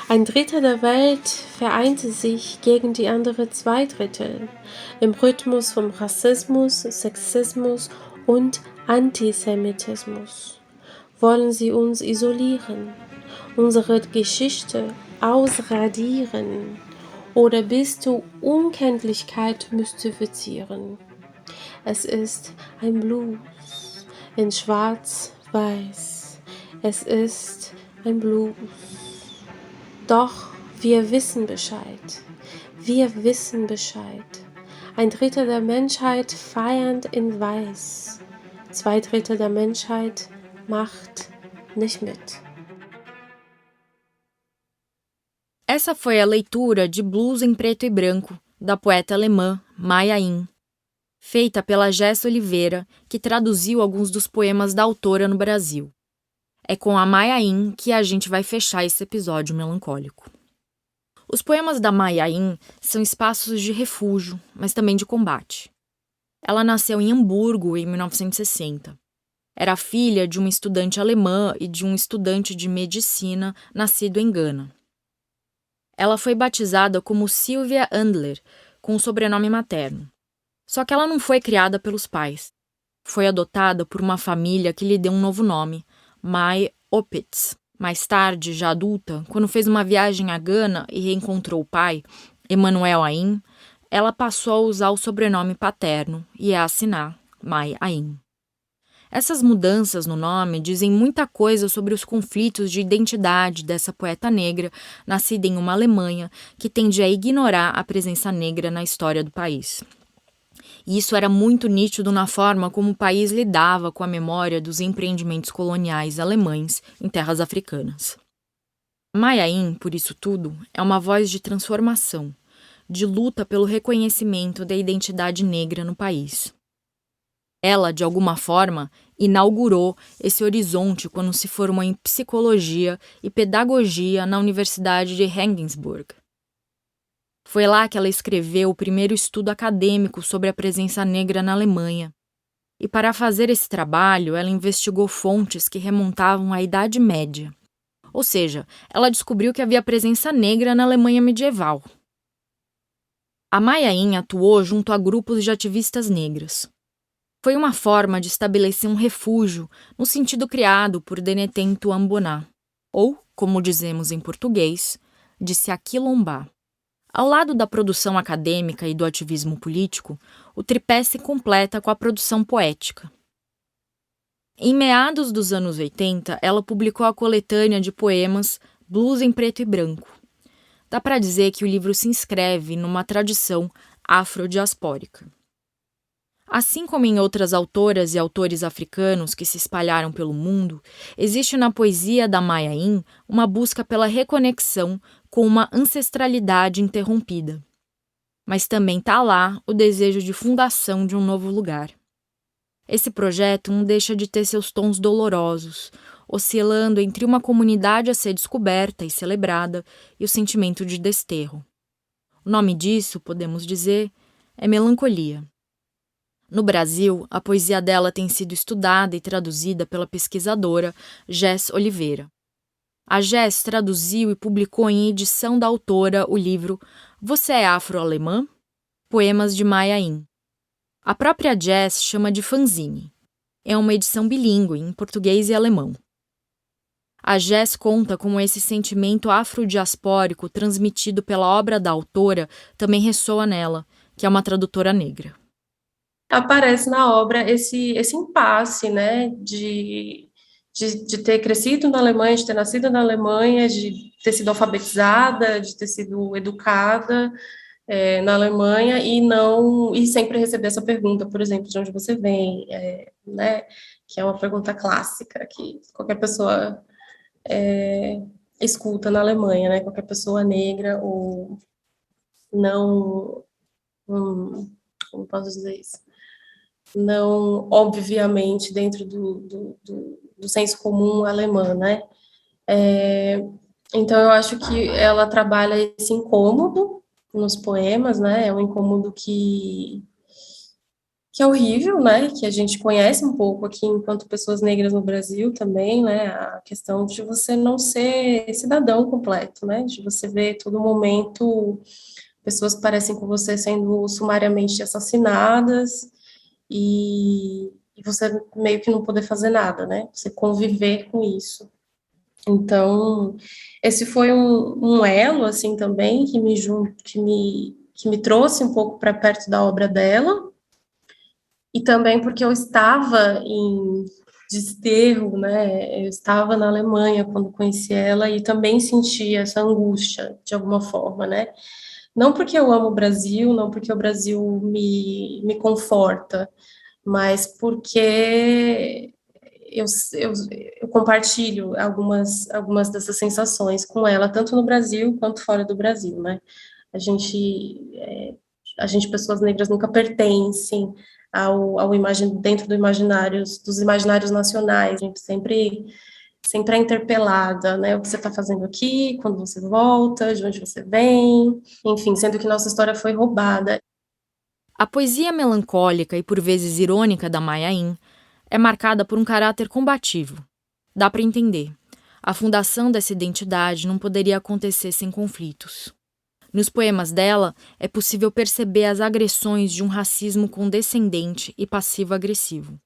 G: Ein Drittel der Welt vereinte sich gegen die andere 2/3 im Rhythmus von Rassismus, Sexismus und Antisemitismus. Wollen sie uns isolieren, unsere Geschichte ausradieren oder bis zur Unkenntlichkeit mystifizieren? Es ist ein Blues in Schwarz-Weiß. Es ist ein Blues. Doch wir wissen Bescheid. Wir wissen Bescheid. Ein Drittel der Menschheit feiert in Weiß. 2/3 der Menschheit macht nicht mit.
C: Essa foi a leitura de Blues em Preto e Branco, da poeta alemã Maya Angelou, feita pela Jess Oliveira, que traduziu alguns dos poemas da autora no Brasil. É com a Maya Angelou que a gente vai fechar esse episódio melancólico. Os poemas da Maya Angelou são espaços de refúgio, mas também de combate. Ela nasceu em Hamburgo em 1960. Era filha de uma estudante alemã e de um estudante de medicina nascido em Gana. Ela foi batizada como Sylvia Andler, com o sobrenome materno. Só que ela não foi criada pelos pais. Foi adotada por uma família que lhe deu um novo nome, Mai Opitz. Mais tarde, já adulta, quando fez uma viagem a Gana e reencontrou o pai, Emmanuel Ain, ela passou a usar o sobrenome paterno e a assinar Mai Ain. Essas mudanças no nome dizem muita coisa sobre os conflitos de identidade dessa poeta negra, nascida em uma Alemanha que tende a ignorar a presença negra na história do país. E isso era muito nítido na forma como o país lidava com a memória dos empreendimentos coloniais alemães em terras africanas. Maya Angelou, por isso tudo, é uma voz de transformação, de luta pelo reconhecimento da identidade negra no país. Ela, de alguma forma, inaugurou esse horizonte quando se formou em psicologia e pedagogia na Universidade de Regensburg. Foi lá que ela escreveu o primeiro estudo acadêmico sobre a presença negra na Alemanha. E para fazer esse trabalho, ela investigou fontes que remontavam à Idade Média. Ou seja, ela descobriu que havia presença negra na Alemanha medieval. A Maya Angelou atuou junto a grupos de ativistas negras. Foi uma forma de estabelecer um refúgio no sentido criado por Denetem Tuamboná, ou, como dizemos em português, de se aquilombar. Ao lado da produção acadêmica e do ativismo político, o tripé se completa com a produção poética. Em meados dos anos 80, ela publicou a coletânea de poemas Blues em Preto e Branco. Dá para dizer que o livro se inscreve numa tradição afrodiaspórica. Assim como em outras autoras e autores africanos que se espalharam pelo mundo, existe na poesia da Maya Angelou uma busca pela reconexão com uma ancestralidade interrompida. Mas também está lá o desejo de fundação de um novo lugar. Esse projeto não deixa de ter seus tons dolorosos, oscilando entre uma comunidade a ser descoberta e celebrada e o sentimento de desterro. O nome disso, podemos dizer, é melancolia. No Brasil, a poesia dela tem sido estudada e traduzida pela pesquisadora Jess Oliveira. A Jess traduziu e publicou em edição da autora o livro Você é Afro-Alemã? Poemas de Maya Angelou. A própria Jess chama de fanzine. É uma edição bilíngue em português e alemão. A Jess conta como esse sentimento afrodiaspórico transmitido pela obra da autora também ressoa nela, que é uma tradutora negra.
G: aparece na obra esse impasse, né, de ter crescido na Alemanha, de ter nascido na Alemanha, de ter sido alfabetizada, de ter sido educada na Alemanha e sempre receber essa pergunta, por exemplo, de onde você vem, né, que é uma pergunta clássica que qualquer pessoa escuta na Alemanha, né, qualquer pessoa negra ou não, como posso dizer isso? Não, obviamente, dentro do senso comum alemão, né? Então, eu acho que ela trabalha esse incômodo nos poemas, né? É um incômodo que é horrível, né? Que a gente conhece um pouco aqui enquanto pessoas negras no Brasil também, né? A questão de você não ser cidadão completo, né? De você ver todo momento pessoas que parecem com você sendo sumariamente assassinadas e você meio que não poder fazer nada, né? Você conviver com isso. Então, esse foi um elo, assim, também, que me trouxe um pouco para perto da obra dela, e também porque eu estava em desterro, né? Eu estava na Alemanha quando conheci ela e também sentia essa angústia, de alguma forma, né? Não porque eu amo o Brasil, não porque o Brasil me conforta, mas porque eu compartilho algumas dessas sensações com ela, tanto no Brasil quanto fora do Brasil, né? A gente, pessoas negras, nunca pertencem dentro dos imaginários nacionais, a gente sempre é interpelada, né? O que você está fazendo aqui, quando você volta, de onde você vem, enfim, sendo que nossa história foi roubada.
C: A poesia melancólica e por vezes irônica da Maya Angelou é marcada por um caráter combativo. Dá para entender. A fundação dessa identidade não poderia acontecer sem conflitos. Nos poemas dela, é possível perceber as agressões de um racismo condescendente e passivo-agressivo.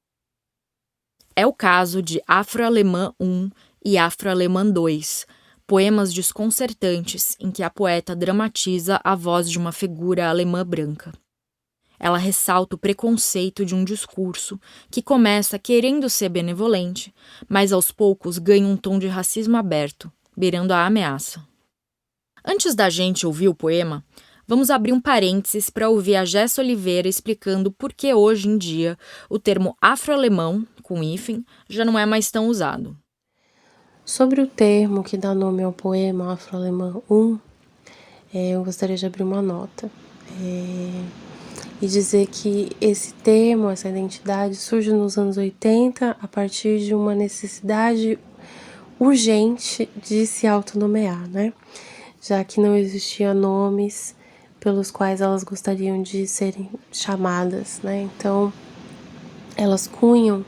C: É o caso de Afro-Alemã I e Afro-Alemã II, poemas desconcertantes em que a poeta dramatiza a voz de uma figura alemã branca. Ela ressalta o preconceito de um discurso que começa querendo ser benevolente, mas aos poucos ganha um tom de racismo aberto, beirando a ameaça. Antes da gente ouvir o poema, vamos abrir um parênteses para ouvir a Jéssica Oliveira explicando por que hoje em dia o termo afro-alemão, com hífen, já não é mais tão usado.
G: Sobre o termo que dá nome ao poema Afro-Alemã I, eu gostaria de abrir uma nota. E dizer que esse termo, essa identidade, surge nos anos 80 a partir de uma necessidade urgente de se autonomear, né? Já que não existiam nomes pelos quais elas gostariam de serem chamadas, né? Então, elas cunham,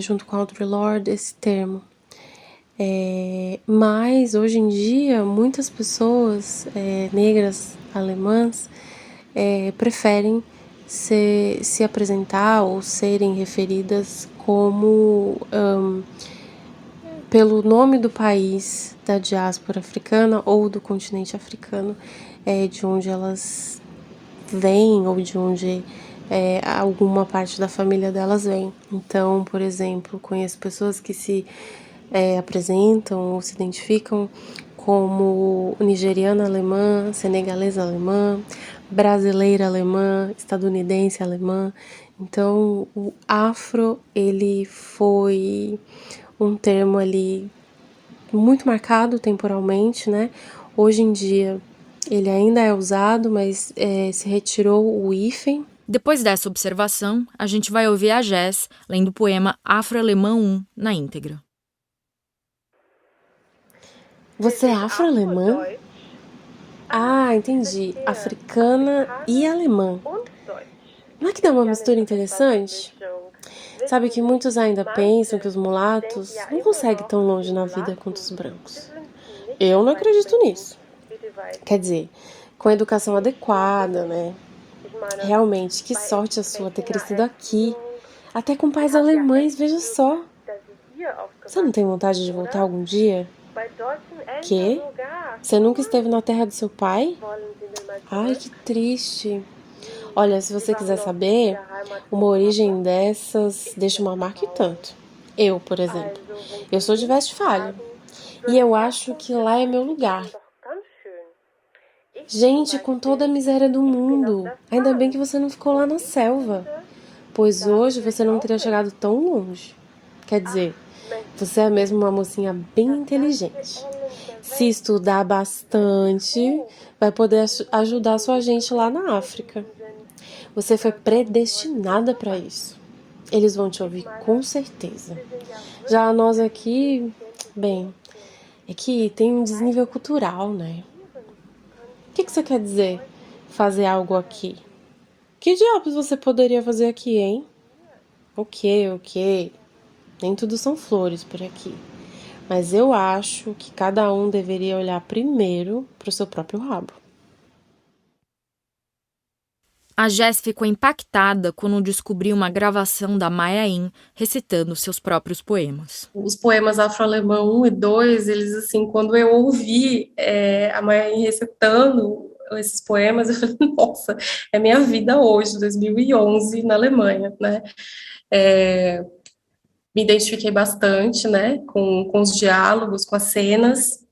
G: junto com Audre Lorde, esse termo. Mas, hoje em dia, muitas pessoas negras alemãs preferem se apresentar ou serem referidas como pelo nome do país da diáspora africana ou do continente africano, de onde elas vêm ou de onde alguma parte da família delas vem. Então, por exemplo, conheço pessoas que se apresentam ou se identificam como nigeriana alemã, senegalesa alemã, brasileira alemã, estadunidense alemã. Então, o afro, ele foi um termo ali muito marcado temporalmente, né? Hoje em dia, ele ainda é usado, mas se retirou o hífen.
C: Depois dessa observação, a gente vai ouvir a Jess lendo o poema Afro-Alemã I na íntegra.
G: Você é afro-alemã? Ah, entendi. Africana e alemã. Não é que dá uma mistura interessante? Sabe que muitos ainda pensam que os mulatos não conseguem tão longe na vida quanto os brancos. Eu não acredito nisso. Quer dizer, com a educação adequada, né? Realmente, que sorte a sua ter crescido aqui. Até com pais alemães, veja só. Você não tem vontade de voltar algum dia? Quê? Você nunca esteve na terra do seu pai? Ai, que triste. Olha, se você quiser saber, uma origem dessas deixa uma marca e tanto. Eu, por exemplo, eu sou de Westfália e eu acho que lá é meu lugar. Gente, com toda a miséria do mundo, ainda bem que você não ficou lá na selva, pois hoje você não teria chegado tão longe. Quer dizer, você é mesmo uma mocinha bem inteligente. Se estudar bastante, vai poder ajudar sua gente lá na África. Você foi predestinada para isso. Eles vão te ouvir com certeza. Já nós aqui, bem, é que tem um desnível cultural, né? O que você quer dizer, fazer algo aqui? Que diabos você poderia fazer aqui, hein? O quê? Nem tudo são flores por aqui. Mas eu acho que cada um deveria olhar primeiro para o seu próprio rabo.
C: A Jess ficou impactada quando descobriu uma gravação da Maya Angelou recitando seus próprios poemas.
G: Os poemas Afro-Alemão 1 e 2, eles, assim, quando eu ouvi a Maya Angelou recitando esses poemas, eu falei, nossa, é minha vida hoje, 2011, na Alemanha, né? Me identifiquei bastante, né, com os diálogos, com as cenas,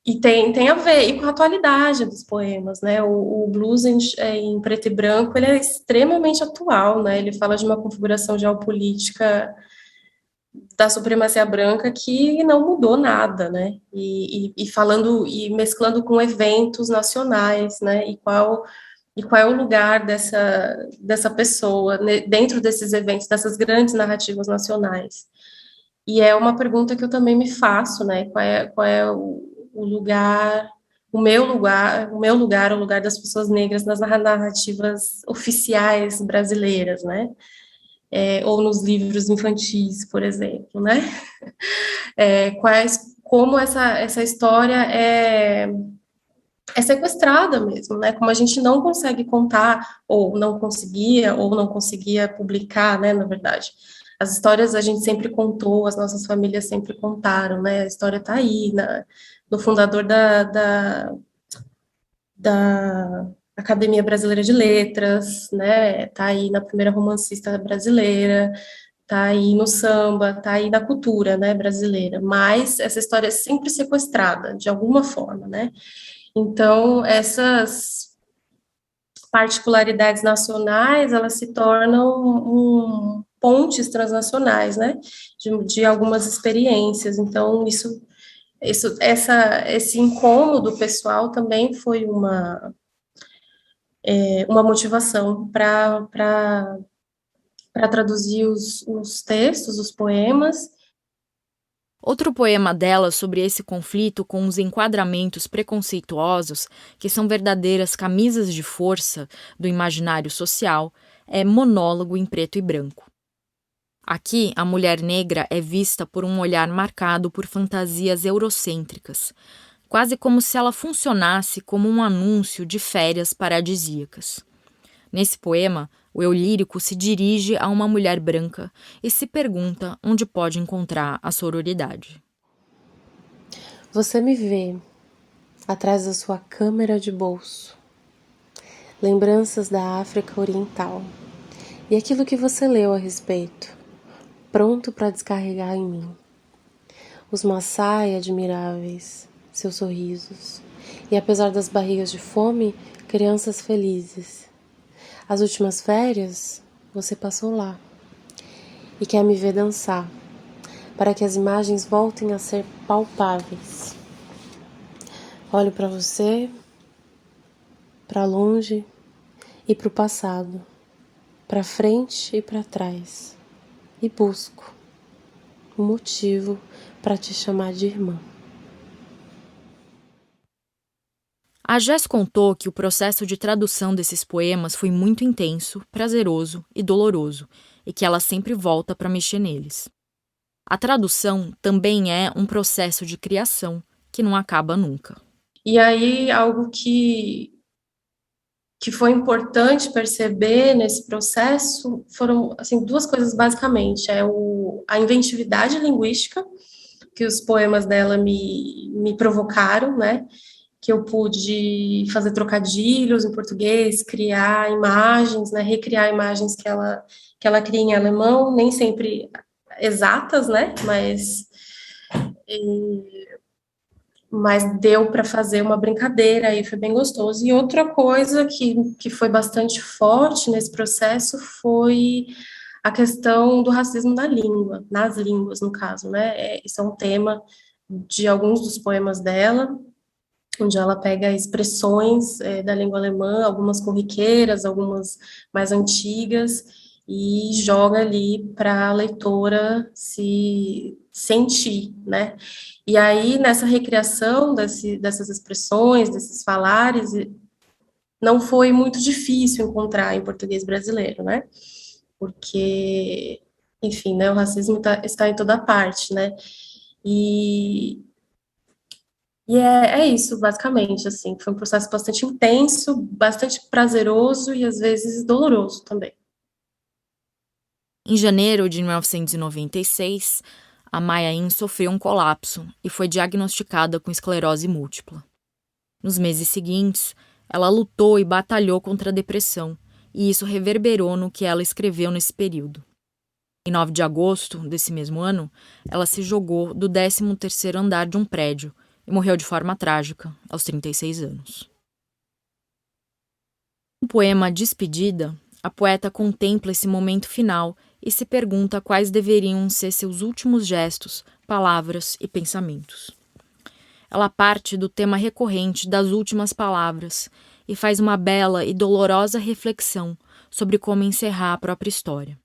G: e tem a ver e com a atualidade dos poemas, né? O blues em preto e branco, ele é extremamente atual, né? Ele fala de uma configuração geopolítica da supremacia branca que não mudou nada, né? E falando e mesclando com eventos nacionais, né? E qual é o lugar dessa pessoa, né, dentro desses eventos, dessas grandes narrativas nacionais? E é uma pergunta que eu também me faço, né? Qual é o lugar, o lugar das pessoas negras nas narrativas oficiais brasileiras, né? Ou nos livros infantis, por exemplo, né? Como essa história é sequestrada mesmo, né? Como a gente não consegue contar, ou não conseguia publicar, né? Na verdade, as histórias a gente sempre contou, as nossas famílias sempre contaram, né? A história está aí, no fundador da Academia Brasileira de Letras, né? Está aí na primeira romancista brasileira, está aí no samba, está aí na cultura, né, brasileira. Mas essa história é sempre sequestrada, de alguma forma, né? Então, essas particularidades nacionais, elas se tornam pontes transnacionais, né, de algumas experiências. Então, esse incômodo pessoal também foi uma motivação para traduzir os textos, os poemas.
C: Outro poema dela sobre esse conflito com os enquadramentos preconceituosos, que são verdadeiras camisas de força do imaginário social, é Monólogo em Preto e Branco. Aqui, a mulher negra é vista por um olhar marcado por fantasias eurocêntricas, quase como se ela funcionasse como um anúncio de férias paradisíacas. Nesse poema, o eu lírico se dirige a uma mulher branca e se pergunta onde pode encontrar a sororidade.
G: Você me vê atrás da sua câmera de bolso, lembranças da África Oriental e aquilo que você leu a respeito, pronto para descarregar em mim. Os Maasai admiráveis, seus sorrisos, e apesar das barrigas de fome, crianças felizes. As últimas férias, você passou lá e quer me ver dançar, para que as imagens voltem a ser palpáveis. Olho para você, para longe e para o passado, para frente e para trás, e busco um motivo para te chamar de irmã.
C: A Jess contou que o processo de tradução desses poemas foi muito intenso, prazeroso e doloroso, e que ela sempre volta para mexer neles. A tradução também é um processo de criação que não acaba nunca.
G: E aí, algo que foi importante perceber nesse processo foram, assim, duas coisas basicamente. A inventividade linguística que os poemas dela me provocaram, né? que eu pude fazer trocadilhos em português, criar imagens, né, recriar imagens que ela cria em alemão, nem sempre exatas, né, mas deu para fazer uma brincadeira e foi bem gostoso. E outra coisa que foi bastante forte nesse processo foi a questão do racismo na língua, nas línguas, no caso, né? Isso é um tema de alguns dos poemas dela, onde ela pega expressões da língua alemã, algumas corriqueiras, algumas mais antigas, e joga ali para a leitora se sentir, né? E aí, nessa recriação dessas expressões, desses falares, não foi muito difícil encontrar em português brasileiro, né? Porque, enfim, né, o racismo está em toda parte, né? E é isso, basicamente, assim, foi um processo bastante intenso, bastante prazeroso e, às vezes, doloroso também.
C: Em janeiro de 1996, a Maya Angelou sofreu um colapso e foi diagnosticada com esclerose múltipla. Nos meses seguintes, ela lutou e batalhou contra a depressão, e isso reverberou no que ela escreveu nesse período. Em 9 de agosto desse mesmo ano, ela se jogou do 13º andar de um prédio e morreu de forma trágica, aos 36 anos. No poema Despedida, a poeta contempla esse momento final e se pergunta quais deveriam ser seus últimos gestos, palavras e pensamentos. Ela parte do tema recorrente das últimas palavras e faz uma bela e dolorosa reflexão sobre como encerrar a própria história.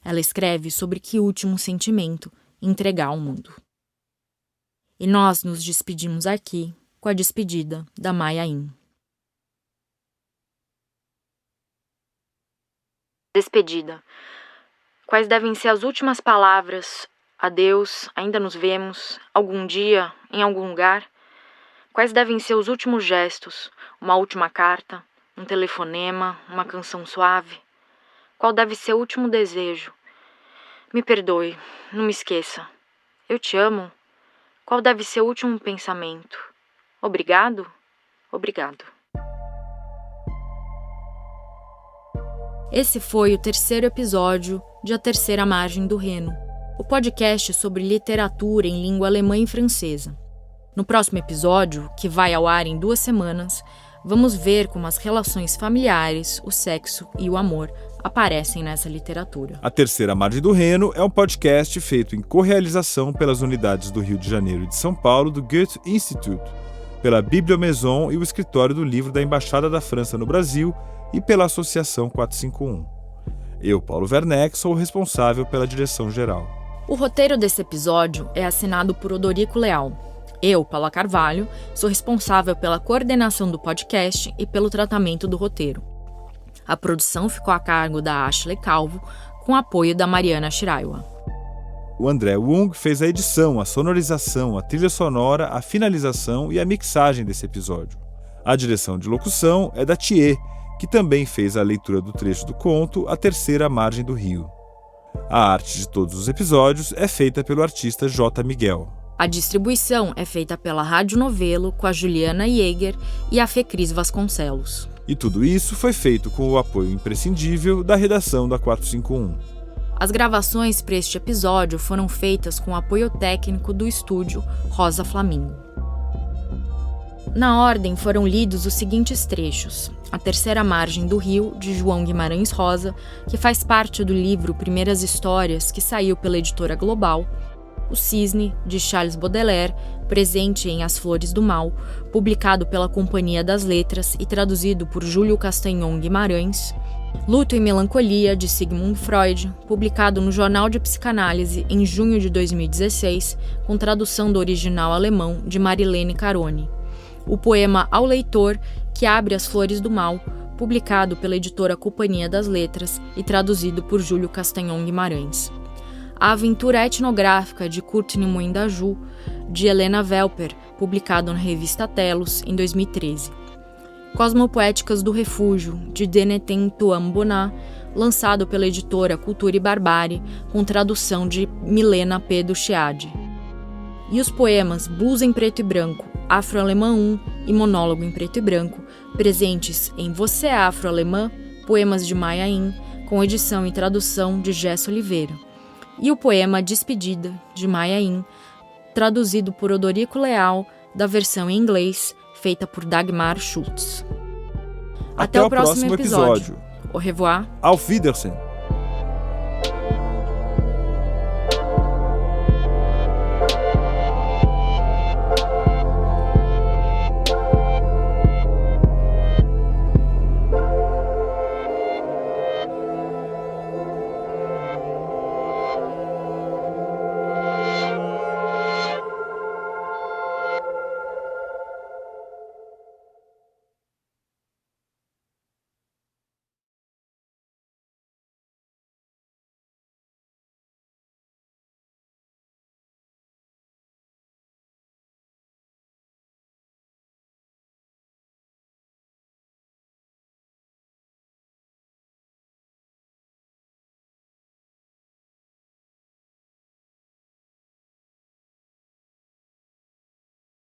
C: Ela escreve sobre que último sentimento entregar ao mundo. E nós nos despedimos aqui com a despedida da Maya Angelou. Despedida. Quais devem ser as últimas palavras? Adeus, ainda nos vemos, algum dia, em algum lugar? Quais devem ser os últimos gestos? Uma última carta? Um telefonema? Uma canção suave? Qual deve ser o último desejo? Me perdoe, não me esqueça. Eu te amo. Qual deve ser o último pensamento? Obrigado? Obrigado. Esse foi o 3º episódio de A Terceira Margem do Reno, o podcast sobre literatura em língua alemã e francesa. No próximo episódio, que vai ao ar em 2 semanas, vamos ver como as relações familiares, o sexo e o amor aparecem nessa literatura.
B: A Terceira Margem do Reno é um podcast feito em correalização pelas unidades do Rio de Janeiro e de São Paulo do Goethe Institut, pela Bibliomaison e o escritório do livro da Embaixada da França no Brasil e pela Associação 451. Eu, Paulo Werneck, sou o responsável pela direção geral.
C: O roteiro desse episódio é assinado por Odorico Leal. Eu, Paula Carvalho, sou responsável pela coordenação do podcast e pelo tratamento do roteiro. A produção ficou a cargo da Ashley Calvo, com apoio da Mariana Shiraiwa.
B: O André Wung fez a edição, a sonorização, a trilha sonora, a finalização e a mixagem desse episódio. A direção de locução é da Thier, que também fez a leitura do trecho do conto A Terceira Margem do Rio. A arte de todos os episódios é feita pelo artista J. Miguel.
C: A distribuição é feita pela Rádio Novelo com a Juliana Jäger e a Fecris Vasconcelos.
B: E tudo isso foi feito com o apoio imprescindível da redação da 451.
C: As gravações para este episódio foram feitas com o apoio técnico do estúdio Rosa Flamingo. Na ordem foram lidos os seguintes trechos: A Terceira Margem do Rio, de João Guimarães Rosa, que faz parte do livro Primeiras Histórias, que saiu pela editora Global; O Cisne, de Charles Baudelaire, presente em As Flores do Mal, publicado pela Companhia das Letras e traduzido por Júlio Castagnon Guimarães; Luto e Melancolia, de Sigmund Freud, publicado no Jornal de Psicanálise em junho de 2016, com tradução do original alemão de Marilene Carone; o poema Ao Leitor, que abre As Flores do Mal, publicado pela editora Companhia das Letras e traduzido por Júlio Castagnon Guimarães; A Aventura Etnográfica de Courtney Mouindaju, de Helena Velper, publicado na revista Telos em 2013; Cosmopoéticas do Refúgio, de Deneten Tuam Bonat, lançado pela editora Cultura e Barbárie, com tradução de Milena P. Duchiade; e os poemas Blues em Preto e Branco, Afro-Alemã 1 e Monólogo em Preto e Branco, presentes em Você é Afro-Alemã, poemas de Maya Angelou, com edição e tradução de Jess Oliveira, e o poema Despedida, de Maya Angelou, traduzido por Odorico Leal, da versão em inglês, feita por Dagmar Schultz.
B: Até o próximo episódio.
C: Au revoir.
B: Auf Wiedersehen.